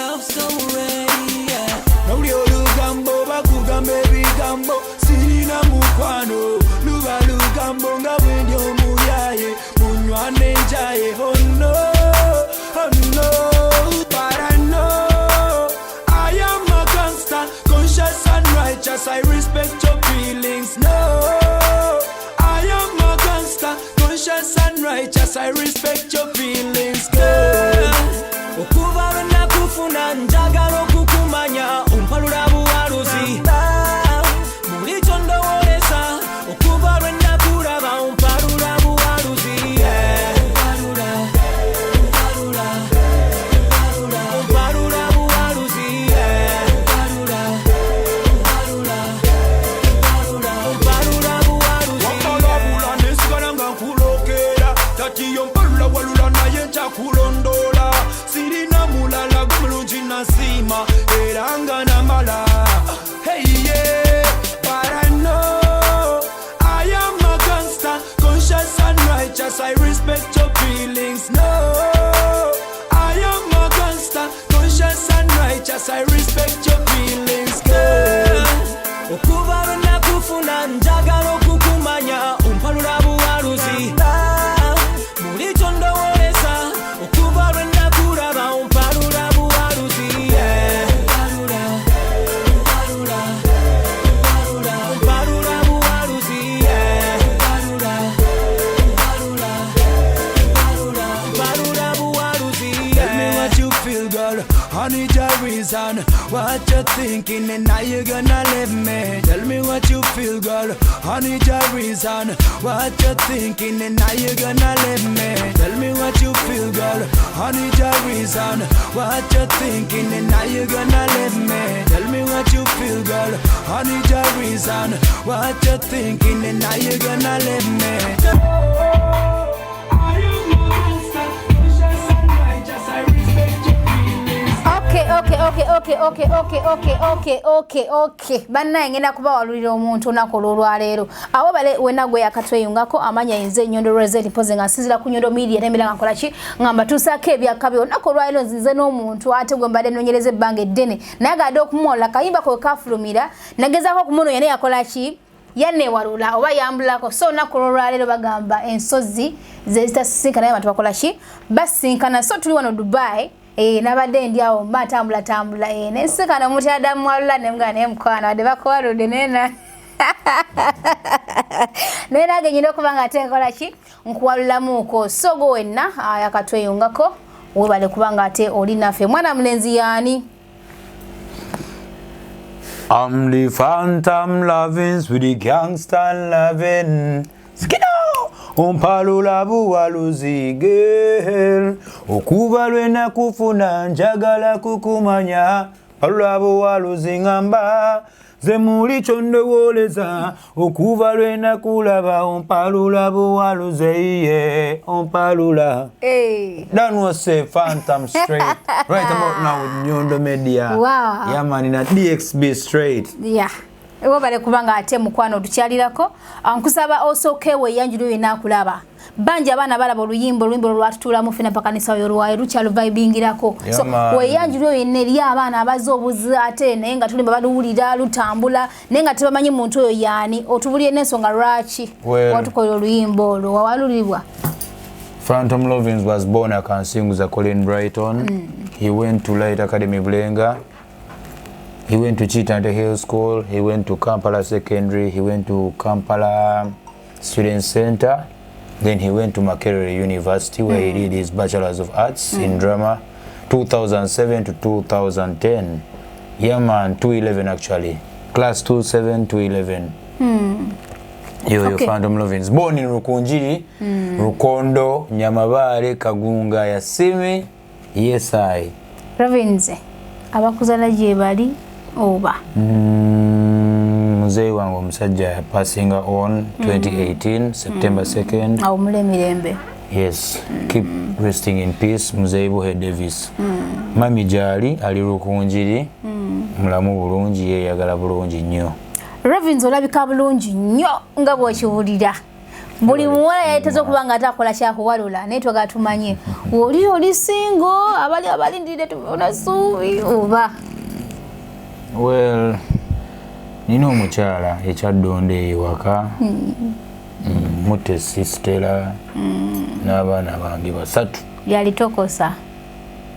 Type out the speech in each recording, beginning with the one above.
love story. Nobody lugambo bakugambe bigambo sirina mukwano luba lugambo nga bwendio muyaye munywane njaye oh no but I know I am a gangster conscious and righteous I respect your feelings no I am a gangster conscious and righteous I respect your feelings girl okuva na kufuna njagalo kukumanya ompalula buwaluzi muri chondo olesa okuva na kulaba ompalula buwaluzi ompalula buwaluzi ompalula buwaluzi wakalabula nesigala nga nkulokera tati yompalula walula naye nchakulondola sirina mulala gumulungi nasima eranga namala hey yeah but I know I am a gangster conscious and righteous I respect your feelings no I am a gangster conscious and righteous I respect your feelings girl okuva na kufuna njagalo kukumanya ompalula buwaluzi muri chondo olesa okuva na kulaba ompalula buwaluzi ompalula buwaluzi ompalula buwaluzi tell me what you feel girl I need your reason what you thinking and now you gonna leave me tell me what you feel girl I need your reason what you thinking and now you gonna leave me tell me what you feel girl I need your reason what you thinking and now you gonna leave me tell me what you feel girl I need your reason what you thinking and now you gonna leave me Okay. Banna ngenda kuba walulira omuntu nakola olwaleero. Awo bale wena gwe yakatweyungako amanya enze Nyondo Rozet poze nga sinzira ku Nyondo Media nemera ngakola ki ngamba tusake ebyakabe onako olwaleero nzize n'omuntu ate gwe mbadde nonyereze bange ddene naye gadde okumuola kayimba ko kafulumira nagezako kumuno yene yakola ki yanne walula oba yambulako so nakola olwaleero bagamba ensozi zezitasinkana naye abantu bakola ki basinkana so tuli wano Dubai nabadde ndi awo tambula nesikana muti Adamu walula nemugana emukwana wadde bakwaludde nena nena agenyina okuba nga ate nkola ki nkuwalulamuuko so go wenna yakatweyungako webale kuba nga ate oli naffe mwana mulenzi yaani I'm the Fantom Lovins with the gangster lovin' skino ompalula buwaluzi girl okuva lwena kufuna njagala kukumanya palula buwaluzi ngamba ze muli chondowoleza okuva lwena kulaba ompalula buwaluzi ye ompalula that was a Fantom straight right about now with Nyondo Media wow yeah man in a DXB straight yeah ewo bale kubanga ate mukwano tukyalirako nkusaba osooke weyanjulu yena kulaba banja abana balaba oluyimbo lwatutula mu fina pakanisa yorwaye lukyalo vibingirako so weyanjulu yene eri abaana abazo obuzi ate naye nga tulimba baluwulira lutambula naye nga tebamanyi muntu oyo yaani otubulire n'ensonga lwaki watukola oluyimbo olwo wawalulibwa Fantom Lovins was born at Kansinguza Colin Brighton. He went to Light Academy Bulenga. He went to Chitante Hill School. He went to Kampala Secondary. He went to Kampala Student Center. Then he went to Makerere University where he did his Bachelor's of Arts in Drama 2007 to 2010. Yeah man, 211 actually. Class 27 to 11. Yo Fantom Lovins. Born in Rukunjiri, Rukondo, Nyamabare, Kagunga, Yasimi. Yes I. Lovins. Abakuzala gye bali oba. Muzeyi wange omusajja passing on 2018 September 2nd. Awo mulemirembe. Yes, keep resting in peace Muzeyi Buhe Davis. Mami jali ali Rukunjiri. Mulamu bulungi yeyagala bulungi nnyo. Lovins olabika bulungi nnyo nga bw'okiwulira. buli muwala yayiteze okuba nga atakola kyakuwalula naye twatumanye oli singo abalindire tubona suubi oba well nina omukyala ekyaddonde ewaka mutte sistera n'abaana bange 3 yalitokosa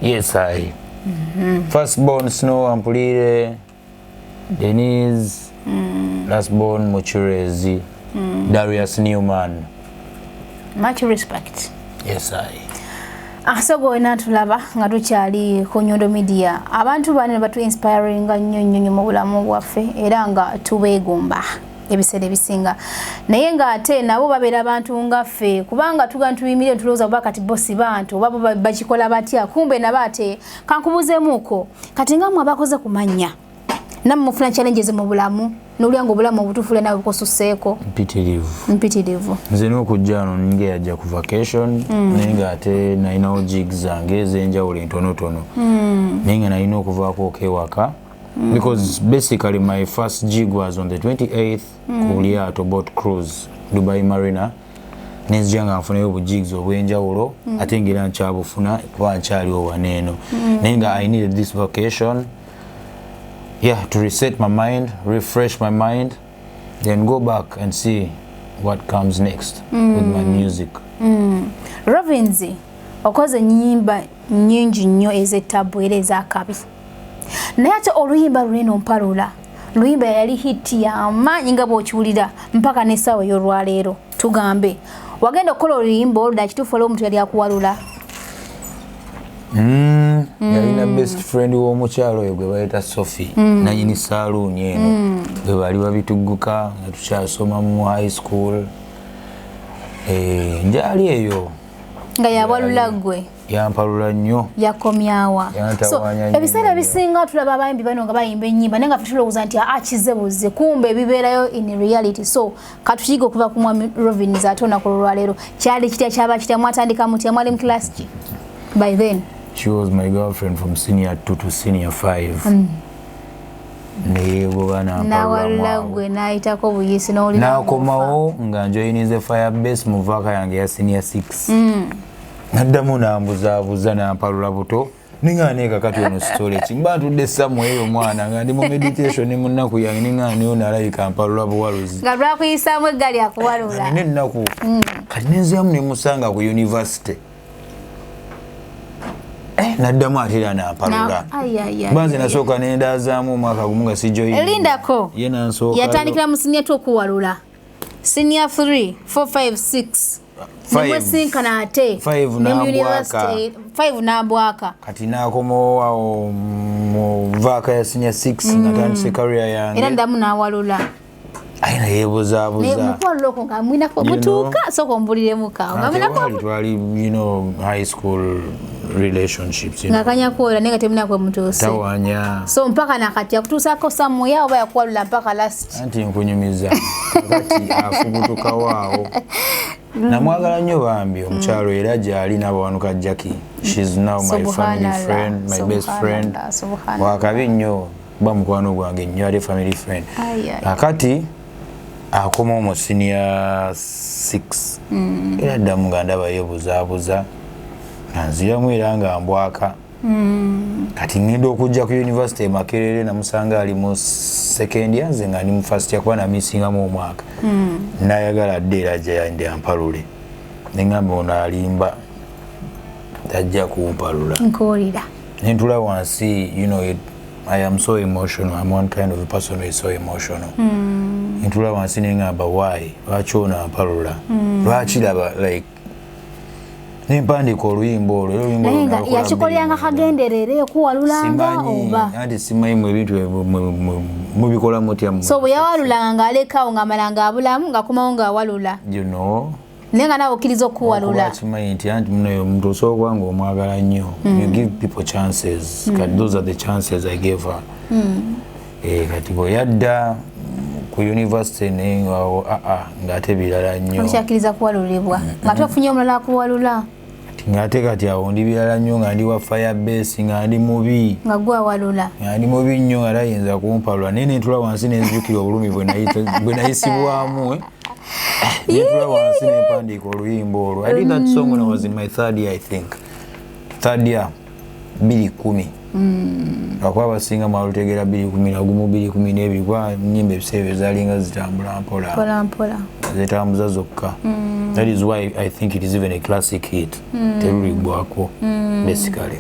yes I first born Snow Ampulire Denise last born Muchurezi Darius Newman. Much respect. Yes, I. So gonna tulaba nga tukyali ku Nyondo Media. Abantu bane batu inspiring nnyo mu bulamu bwaffe era nga tubeegomba ebiseera ebisinga. Naye nga ate nabo babeera abantu ngaffe kubanga tugana tuyimire tulowooza oba kati bossi bantu oba bakikola batya kumbe nabate kankubuzeemuko kati nga mwe abakoze kumanya nammwe mufuna challenges mu bulamu n'olyango obulamu obutuufule nawe bukosusseeko mpitirivu nze n'okujja ano ninga yajja ku vacation naye nga ate nalinawo jigs zange ez'enjawulo entonotono naye nga nalina okuvaako okewaka because basically my first jig was on the 28th ku lyato boat cruise Dubai Marina nenzija nga nfunayo obujigs obw'enjawulo ate ngera nkyabufuna kuba nkyaliwo waneeno naye nga I needed this vacation to reset my mind, refresh my mind, then go back and see what comes next with my music. Lovins, okoze nyimba nyingi nnyo ez'ettabu era ez'akabi. Naye ate oluyimba lw'eno ompalula, luyimba yali hiti y'amaanyi nga bw'okiwulira mpaka n'essaawa ey'olwaleero. Tugambe, wagenda okukola oluyimba olwo kituufu olwo omuntu yali akuwalula? Yalina best friend w'omukyalo oyo gwe bayita Sophie nanyini saaluuni eno gwe bali babitugguka nga tukyasoma mu high school njali eyo nga yawalula gwe yampalula nnyo yakomyawa so ebiseera ebisinga tulaba abayimbi bano nga bayimba ennyimba naye nga tulowooza nti kizebuze kumbe ebibeerayo in reality so katukiyiga okuva ku mwami Lovins ate olunaku olwaleero kyali kitya kyaba kitya mwatandika mutya mwali mu class ki by then? She was my girlfriend from senior 2 to senior 5. Nawalula gwe nayitako buyisi n'olina nakomawo nga njoyinize firebase mu vaaka yange ya senior 6 naddamu nambuzaabuza nampalula buto ninga neekakati ono story kimba ntudde samweyo omwana nga ndi mu meditation ne mu nnaku yange ninga niyo nalabika mpalula buwaluzi nga lwakuyisaamu eggali akuwalula nina ennaku kati nenziyamu ne musanga ku university naddamu ate era nampalula banze nasooka nendazaamu omwaka gumu nga sijoyini elindako ye nansooka yatandikira mu senior 2 okuwalula senior 3 4 5 6 nemwesinkana ate 5 n'abwaka kati nakomawo mu vaaka ya senior 6 natandise career yange era ndamu n'awalula ayina yeebuzaabuza mukwalula okwo nga mwinako mutuuka sooka ombuliremukaawo nga mwinako twali high school relationships nga kanyakuwera naye nga temunakwe mutuuse tawanya so mpaka nakati yakutuusako samuya oba yakuwalula mpaka last anti nkunyumiza kati afubutukawaawo namwagala nnyo bambi omukyalo era gyali n'abawanuka Jackie she's now my family friend my best friend wakabi nnyo kuba mukwano gwange nnyo ate family friend akati akomawo mu senior 6 era ddamu nga ndaba yeebuzaabuza nanziramu era nga mbwaka kati ngenda okujja ku university Makerere namusanga ali mu second year nze nga ndi mu first year kuba namisingamu omwaka nayagala dde era gyayandi ampalule neŋŋamba ono alimba tajja kumpalula nkuwulira nentula wansi I am so emotional. I'm one kind of a person who is so emotional. Ntula wansi neŋŋamba why lwaki ono ampalula lwaki laba like nempandiika oluyimba olwo yakikolyanga kagenderere okuwalulanga oba anti simanyimu ebintu mubikola mutya so bwe yawalulanga ng'alekawo ng'amalanga abulamu ng'akomawo ng'awalula naye nga nawe okkiriza okuwalula kimanyi nti anti muno omuntu osooka nga omwagala nnyo you give people chances kati those are the chances I gave her kati bwe yadda ku university naye ng'ate birala nnyo okyakkiriza kuwalulibwa nga tofunye omulala akuwalula ng'ate kati awo ndi birala nnyo nga ndi wa firebase nga ndi mubi nga gwe awalula nga ndi mubi nnyo nga tayinza kumpalula naye nentula wansi nenzijukira obulumi bwe nayisibwamu Netula wansi n'empandiika oluyimba olwo. I did that song when I was in my third year, I think. Third year, 2010. Lwakuba abasinga mwalutegeera 2010 nagumu 2010 n'ebiri kuba nnyimba ebiseera ezaalinga zitambula mpola. Zitambuza zokka. That is why I think it is even a classic hit. Teruliggwako, basically.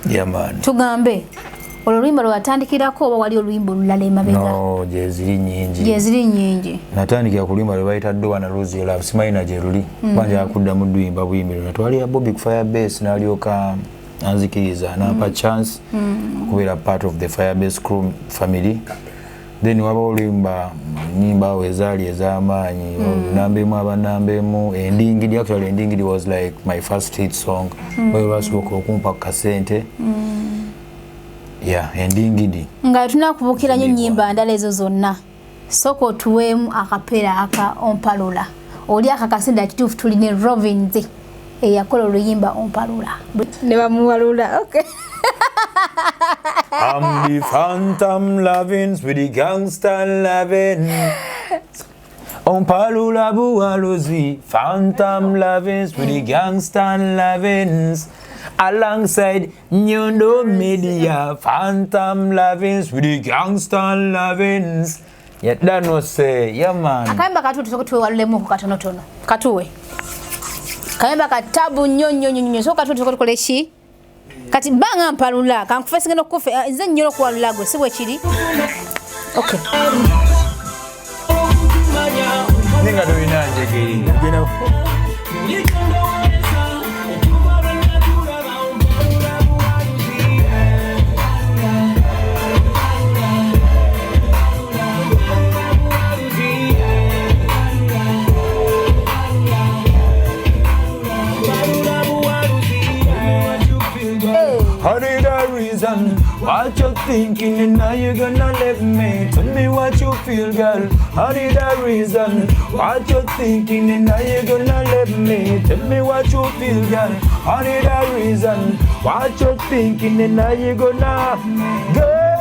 Yeah, man. Tugambe. Olulwimba lwatandikirako oba wali oluyimba olulala emabega? No, gyeziri nyingi. Natandikira ku luyimba lwe bayita Ddowa na Lose Your Love. Simanyi na gye luli. Kwanja akuddamu luyimba buyimiro. Natwalira Bobby ku Firebase n'alyoka anzikiriza n'ampa chance okubeera part of the Firebase crew family. Then waba oluyimba nyimba we ezaali ez'amaanyi nambemu abanambemu endingidi. Actually endingidi was like my first hit song. Bwe basooka okumpa kasente. Yeah, endingidi. Nga tunakubukira nnyo nnyimba ndala ezo zonna. Soko otuweemu akapera aka ompalula. Oli akakasenda kituufu tuli ne Lovins eyakola oluyimba ompalula. Ne bamuwalula. Okay. I'm the Fantom Lovins with the gangster lovin'. Ompalula buwaluzi, Fantom Lovins with the gangster lovins. Alongside Nyondo Media, Fantom Lovins with the gangster lovins. Yet that no say, yeah man. Akayimba katu tuwe walulemu katonotono. Katuwe. Kayimba katabu nyonyo. So katu tukole shi. Kati banga mpalula. Kankufesi ngeno kufe. Nze nyolo kuwalula gwe. Siwe chiri. Okay. Ninga do inanje giri. Honey, the reason what you're thinking and now you're gonna let me. Tell me what you feel, girl. Honey, the reason what you're thinking and now you're gonna let me. Tell me what you feel, girl. Honey, the reason what you're thinking and now you're gonna girl.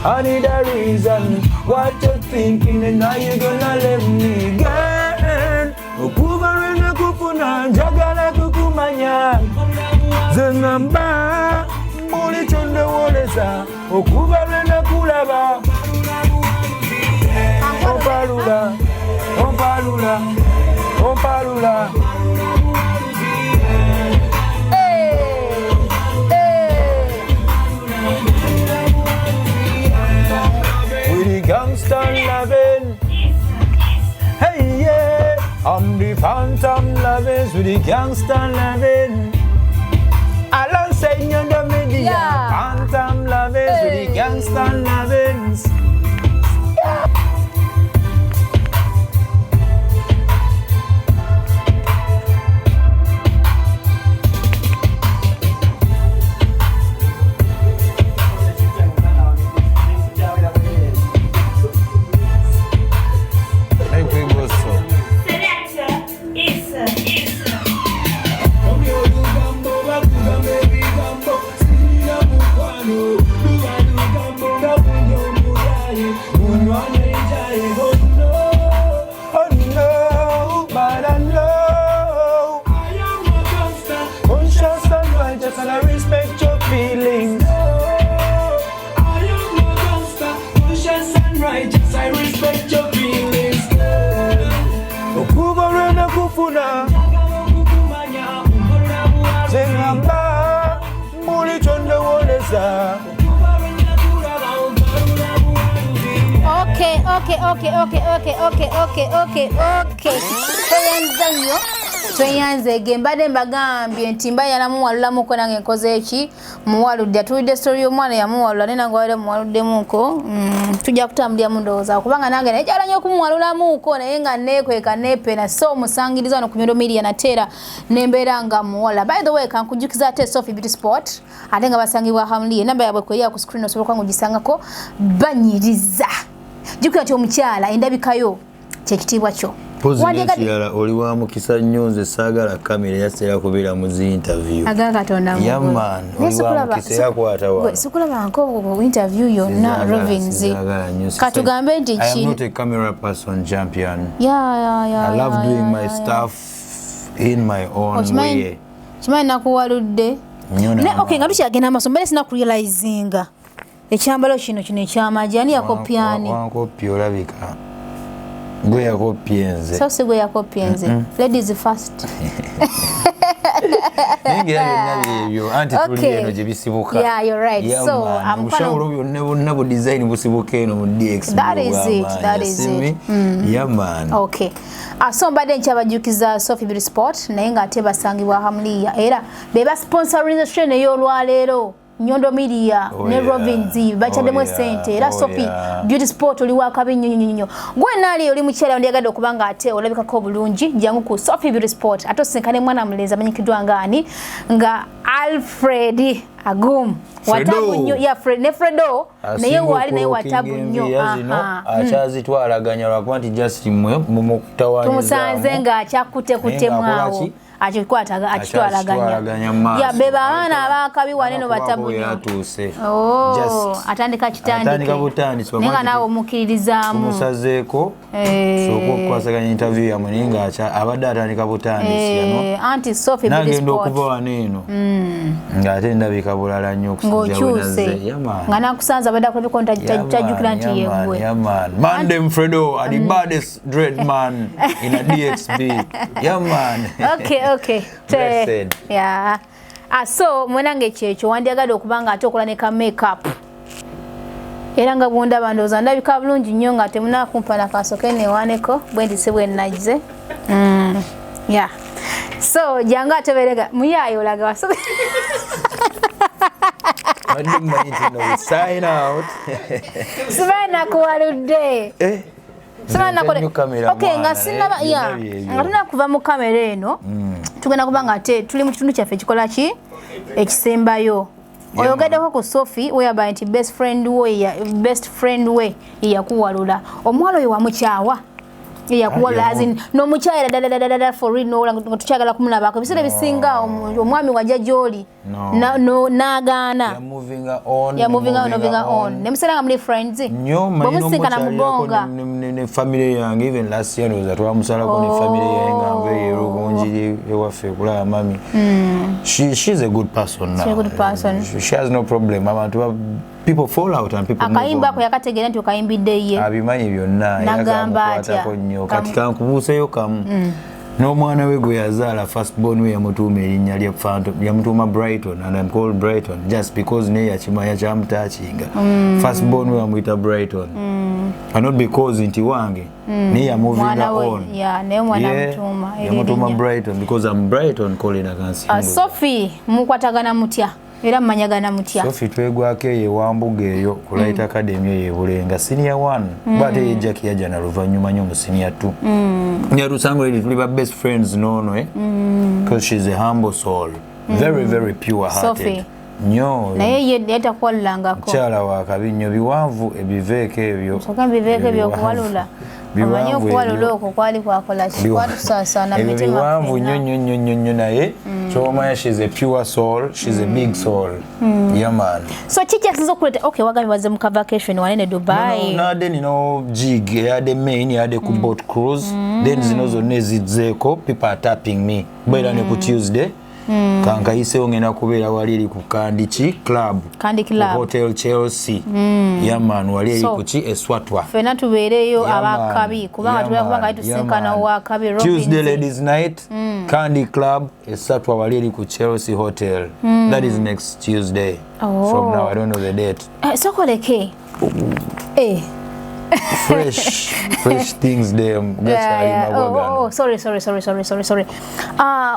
Honey, the reason what you're thinking and now you're gonna let me. Girl, okubarena kufuna njagala kukumanya. Zengamba muli chonde woleza okubarena kulaba ompalula with the gangster lovin'. Hey yeah, I'm the Fantom Lovins with the gangster lovin'. Alongside Nyondo Media, Fantom Lovins with the gangster lovins. And I respect your feelings. I am a gangster, conscious and righteous. I respect your feelings. Okubarena kufuna Zengamba muli chonde woleza. Okay. Tweyanze gembade mbagambye nti mba yanamuwalulamu ko nange nkoze eki muwaludde tuwidde story y'omwana yamuwalula nena ngwale muwaluddemuko tujja kutambulira mu ndowooza kubanga nange najala nnyo okumuwalulamuko naye nga neekweka neepena so musangiriza wano ku Nyondo Media nateera nembeera nga muwala. By the way kankujukiza ate Sophie Beauty Sport ate nga basangibwa Hamley namba yabwe kweri ku screen osobola kugisangako banyiriza jukira nti omukyala endabikayo kyekitiibwa kyo Position yala oli wa mukisa nyonze sagala kamera yasera kubira mu interview. Aga katonda mu. Yeah man. Oli wa mukisa yakwata wa. Sikulaba nko interview yonna Lovins. Katugambe nti I am not a camera person champion. Yeah. I love doing my stuff in my own way. Chimani nakuwaludde. Okay, nga tukyagenda amaso mbere sina kurealizinga. Ekyambalo kino ekyamajani yakopyani. Wankopya olabika. Gwe yakopya nze. So si gwe yakopya nze. Ladies first. Okay. Yeah, you're right. Yeah, so I'm gonna design busibuke no DX. That is it. Yeah man. Okay. So mbadde nkyabajukiza Sophie Beauty Sport naye nga ate basangibwa Hamliya era beba sponsorization ey'olwaleero Nyondo Media ne Lovins bachaddemu sente era Sophie Beauty Sport oli wakabi nnyo gwe naali oli mukyala ndiyagadde okubanga ate olabikako bulungi jangu ku Sophie Beauty Sport atosenkane mwana mulenzi amanyikiddwa ngaani nga Alfred Agum watabu nnyo ya Fredo naye wali naye watabu nnyo akyazitwalaganya lwakuba nti just mmwe mumukutawanyiza tumusanze nga akyakute mwawo akitwalaganya ya beba abaana abakabi waneno batabu yatuse atandika kitandike nenga nawe omukiririzaamu tumusazeeko soko kwasaganya interview yamwe nenga abadde atandika butandisi yano anti Sophie Beauty Sport nagenda okuva waneeno ng'ate ndabika bulala nnyo ng'okyuse nga nakusanza badde akulabiko tajjukira nti yegwe Mandem Fredo are the baddest dread man in a DXB. Yeah man. Okay. Yeah. So mwenange kyekyo wandiyagadde okubanga ate okola ne ka makeup. Era nga bwonda bandoza ndabika bulungi nnyo nga temunakumpana kasoke newaneko bwe ndise bwe nagize. Yeah. So janga ateberega muyayo olaga wasobe. Sign out. Sibana kuwaludde. Sibana kole. Okay, nga sinaba ya. Nga tuna kuva mu kamera eno. Tugenda kubanga ate tuli mu kitundu kyaffe ekikola ki ekisembayo. Oyogeddeko ku Sophie whereby nti best friend we yakuwalula. Omwalo oyo wamukyawa. Yakuwalula azin no mukyayira dadadadada for real no nga tukyagala kumulabako bisere bisinga omwami wajja gyoli nagaana ya moving on nemusera muli friends bomusinkana mugonga ne family yange even last year was atwamusalako ne family yange ngambe yerubunjiri ewaffe kulaba mami she's a good person now. She's a good person. She has no problem abantu people fall out and people akayimba ko yakategera nti okayimbidde ye abimanyi byonna nagamba atya kati kankubuuseyo kamu n'omwana we gwe yazaala first born we yamutuuma erinnya lya Fantom yamutuuma Brighton and I'm called Brighton just because naye yakimanya kyamutaakinga first born we yamuyita Brighton and not because nti wange naye yamuvinga on yamutuuma Brighton because I'm Brighton Colina Kansi. Sophie mukwatagana mutya era mmanyagana mutya? Sophie twegwako eyo Wambuga eyo ku Light Academy eyo Bulenga senior 1 but eyo Jackie yaja na luvannyuma nnyo mu senior 2 nyarusango eri tuli ba best friends nono because she's a humble soul very pure hearted nnyo naye ye yatakwalulangako kyala wakabi nnyo biwanvu ebiveeko ebyo okuwalula amanyi okuwalula okwo kwali kwakola kwatusaasaana mitima biwanvu nnyo naye kyomanya she's a pure soul, she's a big soul. Yeah man. So kiki yasinza okuleeta okay wagambye baze mu vacation wanene Dubai nade nino jig yade main yade ku boat cruise then zino zonna ezizzeeko people are tapping me bwera ne ku Tuesday kankayiseewo ngenda kubeera wali eri ku Candy Club Hotel Chelsea yaman wali eri ku ki Eswatwa fena tubeereyo abakabi kubanga tubeera kubanga tusinkana wakabi Tuesday ladies night Candy Club Eswatwa wali eri ku Chelsea Hotel that is next Tuesday from now I don't know the date so koleke fresh things there sorry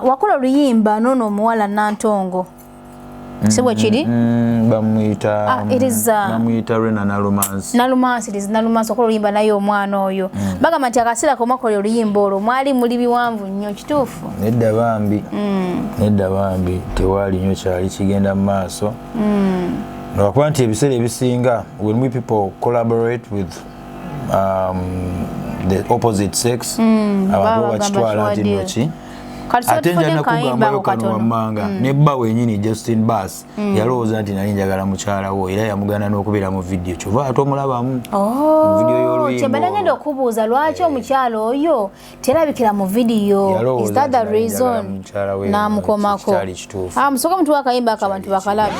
wakola oluyimba nono omuwala Nantongo sebwe kiri bamuyita Rena Nalumance okola oluyimba naye omwana oyo bagamba nti akaseera komakola oluyimba olwo mwali muli biwanvu nnyo kituufu nedda bambi tewali nnyo kyali kigenda mu maaso lwakuba nti ebiseera ebisinga when we people collaborate with the opposite sex abantu bakitwala nti noki ate njana kugambayo kano wammanga nebba wenyini Justin Bass yalowooza nti nali njagala mukyala wo era yamugana n'okubeera mu video kyova ate omulabamu mu video y'oluyimbo kyembala ngenda okubuuza lwaki omukyala oyo terabikira mu video is that the reason n'amukomako musoka mutu wakayimba akabantu bakalabi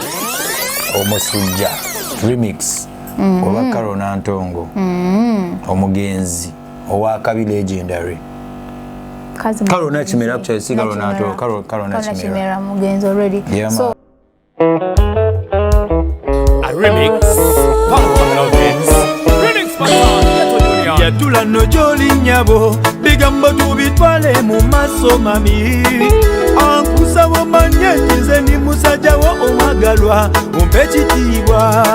omusujja remix oba Karo Nantongo omugenzi owa-kabi legendary Karo Nachimera actually si Karo Nato Karo Nachimera mugenzi already so a remix Fantom Lovins remix Fantom yatula no joli nyabo bigambo tubitwale mu maso mami ankusabo manyetize ni musajja wo omwagalwa umpe kitiibwa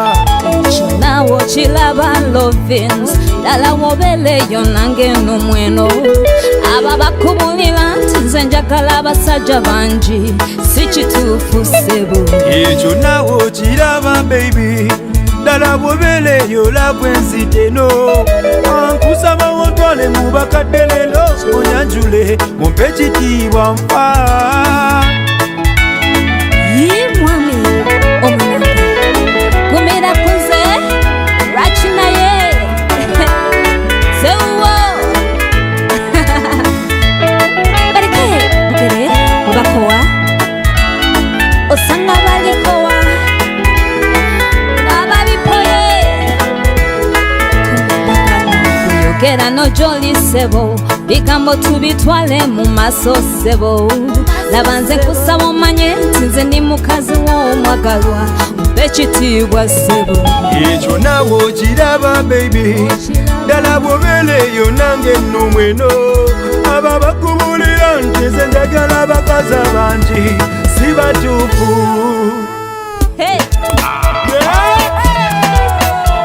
nawo kilaba Lovins dala wobeleyo nange n'omweno aba bakubulira nti nze njagala abasajja bangi si kituufu ssebo ekyo nawo kiraba baby dala wobeleyo labwenziteno ankusaba wontwale mu bakadde leero onyanjule mumpe ekitiibwa nfa mwami omunyange kumira kuze rachinaye seuwo bareke mukere mubakowa osanga balikowa nababipoye kuyogera nojoli sebo bigambo tubitwale mu maso sebo labanze kusaba omanye nti nze ndi mukazi w'omwagalwa mpe ekitiibwa sebo ekyo nawo kiraba baby ddala bw'obeeleyo nange nno mweno aba bakubulira nti nze njagala abakazi abangi si batuufu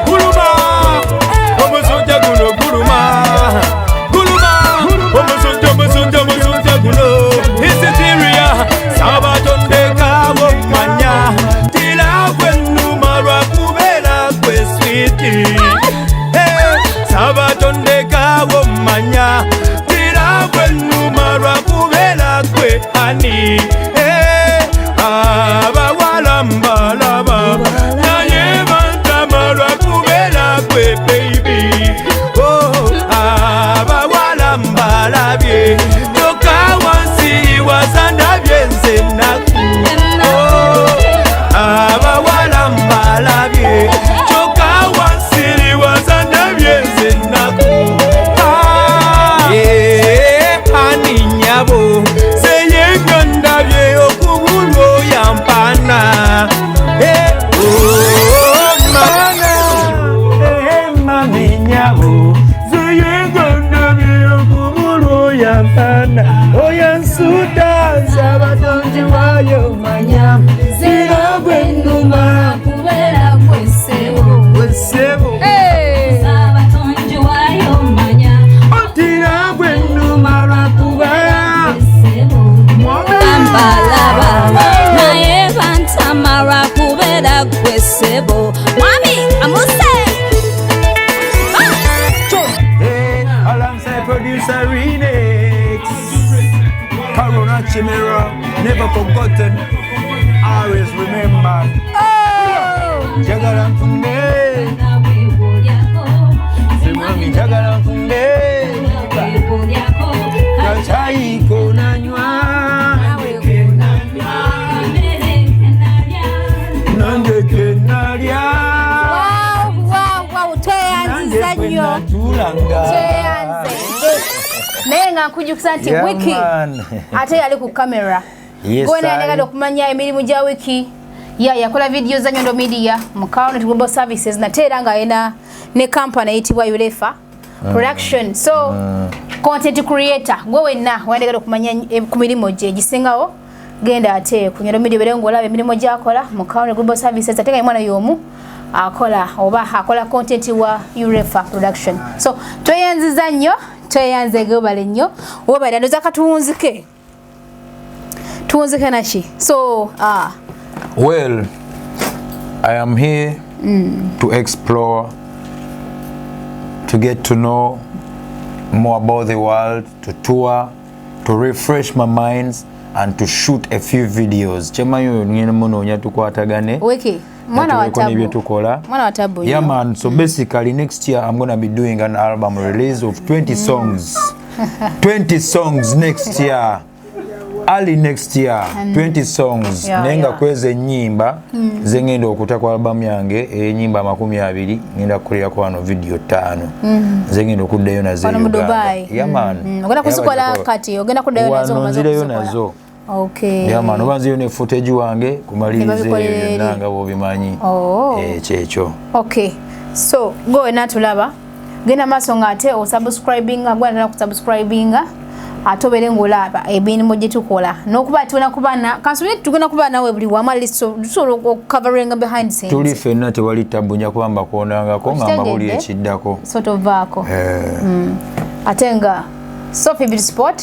guluma omusujja guno guluma omusujja guno isitiria sabatondekabo manya tilagwe nnuma lwakubeera gwe switi sabatondekabo manya tilagwe nnuma lwakubeera gwe ani abawala mbalaba naye bantama lwakubeera gwe baby abawala mbalabye toka wansi wazandabye nze naku abawala mbalabye toka wansi wazandabye nze naku ani nyabo seyenga ndabye okubulwa oyampana mami nyabo seyenga ndabye okubulwa oyampana oyansuda sabatonji wayo manya ziragwe nnuma kubeera wesebo sabatonji wayo manya otiragwe nnuma lwakubeera ambalaba naye bantama lwakubeera gwe ssebo mwami amuse alongside producer Renix Karo Nachimera never forgotten always remember jagala nfunde simwami jagala nfunde kachayiko nanywa nange kenalya tweyanziza nnyo naye nga nkujjukiza nti wiki ate yali ku kamera gona yandagala okumanya emirimu gya wiki yakola video za Nyondo Media mu County Global Services nate era nga ayina ne company eyitibwa Ulefa Production so content creator gwe wenna wandagala okumanya ku mirimu gye gisingawo genda ate ku Nyondo Media berengo olaba emirimu gyakola mu County Global Services ate nga mwana y'omu akola content wa Ulefa Production so tweyanziza nnyo tweyanze gobale nnyo wobale ndoza katuwunzike nachi so well I am here to explore, to get to know more about the world, to tour, to refresh my minds, and to shoot a few videos. Chemayo ngene muno nya tukwatagane. Wiki. Mwana wa tabu. Yeah man, so basically next year I'm going to be doing an album release of 20 songs. 20 songs next year. Early next year, 20 songs. Nenga kweze nyimba zengendo okuta kwa album yange nyimba 20 ngenda kulia kwa no video 5 zengendo kudayo na zero mu Dubai. Yeah man. Ogenda kusikola kati ogenda kudayo nazo. Okay. Yeah man, obanziyo ne footage wange kumalize nanga bobimanyi. Checho. Okay. So go na tulaba genda maso ngate o subscribing agwana ku subscribing atobere ngolaba ebintu gye tukola nokuba tuna kubana kansubye tugenda kuba nawe buli wama list so covering behind scenes tuli fenna tewali tabunya kwamba kuonanga ko ngamba buli ekiddako sort of vako atenga Sophie Beauty Spot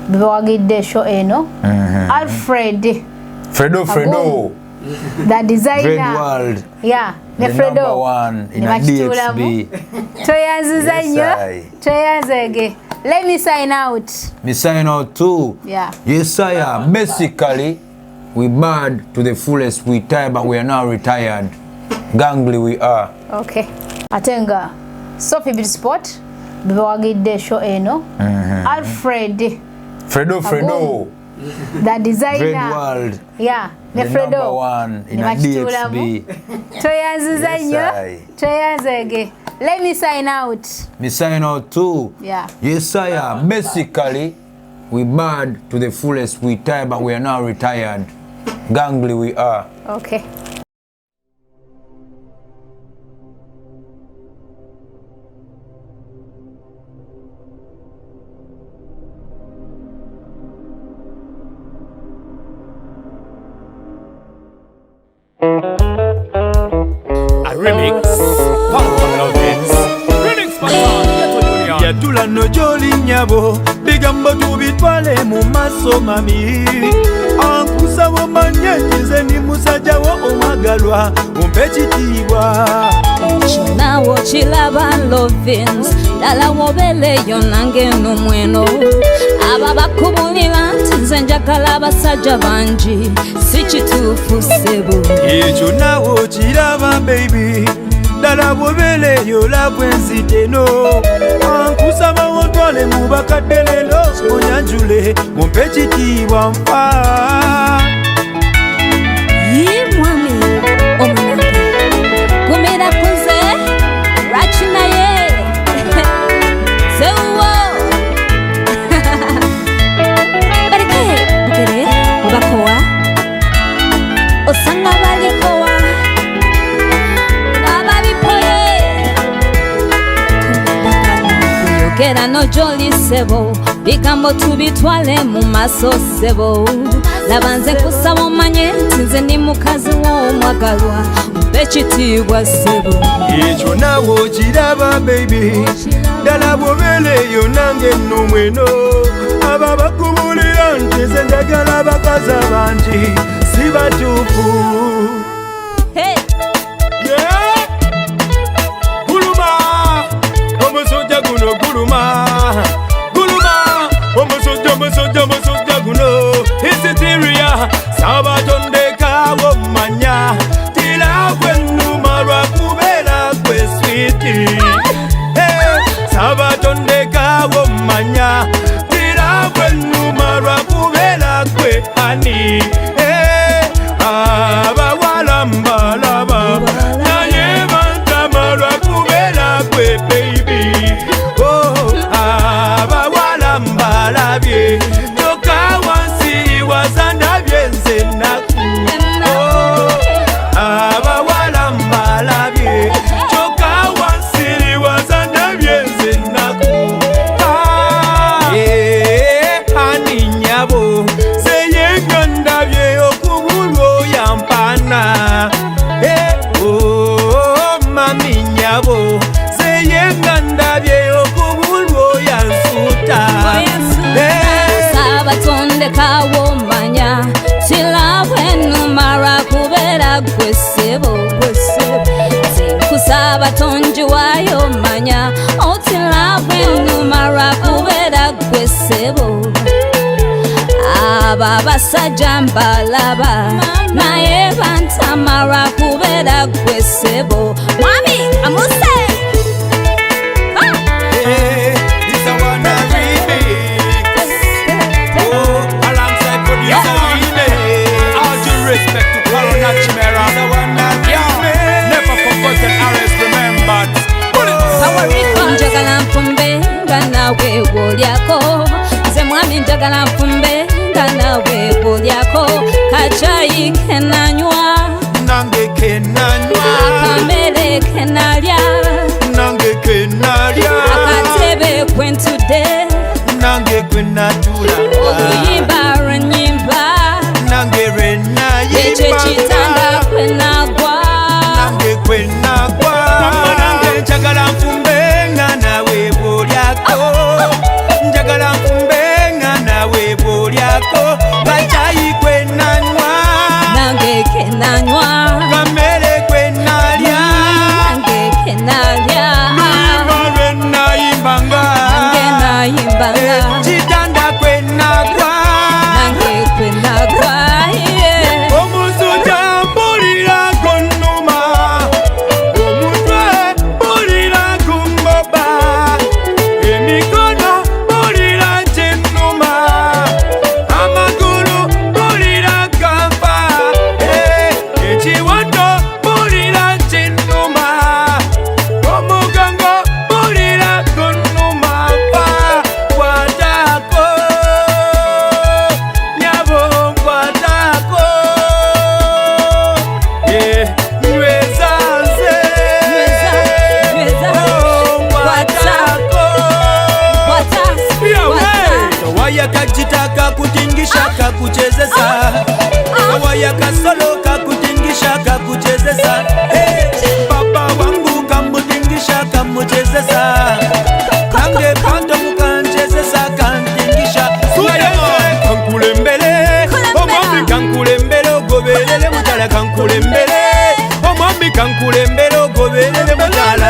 bwagidde show eno Alfred Fredo the designer Red World ne Fredo number one in a DXB toyanziza nnyo toyanzege. Let me sign out. Me sign out too. Yeah. Yes, sire. Basically, we bad to the fullest. We tired, but we are now retired. Gangly we are. Okay. Atenga. Sophie Beauty Spot. Bwagidde show eno. Alfred. Fredo. The designer. Red World. Ne Fredo. Number one in a DXB. Toyanziza nnyo. Toyanzege. Let me sign out. Me sign out too. Yeah. Yes, sire. Basically, we bad to the fullest. We tired, but we are now retired. Gangly we are. Okay. A remix. Fantom Lovins. Remix Fantom. Yatula no joli nyabo. Bigambo tubitwale mu maso mami. Ankusa wo manyete nze musajja wo omagalwa. Umpe kitiibwa. Nawo Kilaba Lovins. Dala wobeleyo nange n'omweno. Aba bakubulira nti nze njagala abasajja bangi. Si kituufu ssebo. Ekyo nawo Kilaba baby. Dala wobeleyo labwe nziteno. Ankusaba wotwale mu bakadde leero onyanjule mumpe kitiibwa nfa. Mwami omunange kumira kunze rachina ye sewo bareke bukere bakowa osanga balikowa ababipoye kuyogera no joli sebo bigambo tubitwale mu maso sebo laba nze kusaba omanye nti nze ndi mukazi w'omwagalwa mpe ekitiibwa ssebo. Ekyo nawo Kilaba baby. Ddala bw'obeeleyo nange nno mweno. Aba bakubulira nti nze njagala abakazi abangi si batuufu. Guluma omusujja guno guluma. Omusujja guno isitiria sabatondeka womanya tila kwenuma lwakubera kwe switi sabatondeka womanya tila kwenuma lwakubera kwe ani abawala mbalaba naye bantama lwakubera kwe baby abawala mbalabye Kusaba tonji wayo manya mpitira bwennuma lwakubera gwe ssebo abo abasajja mbalaba naye bantama lwakubera gwe ssebo mwami amuse njagala nfumbe nga nawe bw'olyako nze mwami njagala nfumbe nga nawe bw'olyako kacayi kenanywa nange kenanywa akamere kenalya nange kenalya akatebe kwentudde nange kwenatula oluyimba lwenyimba nange lwenayimba ekyo ekitanda kwenagwa nange kwenagwa nange njagala nfumbe nga nawe bw'olyako njagala nfumbe nga nawe bw'olyako kacayi kwenanywa nange kenanywa kamere kwenalya nange kenalya luyimba lwenayimbanga nange nayimbanga ekitanda kwenagwa nange kwenagwa omusujja mpulira gunnuma omutwe mpulira gumboba emikono mpulira gyennuma amagulu mpulira gampa ekiwato mpulira gyennuma omugongo mpulira gunnuma pa kwatako nyabo nkwatako nywezanze kawaya kajita kakutingisha kakuchezesa kawaya kasolo kakutingisha kakuchezesa papa wangu kamutingisha kamuchezesa kange Fantom kanchezesa kantingisha kankulembele omwami kankulembele ogobelele mutala kankulembele omwami kankulembele ogobelele mutala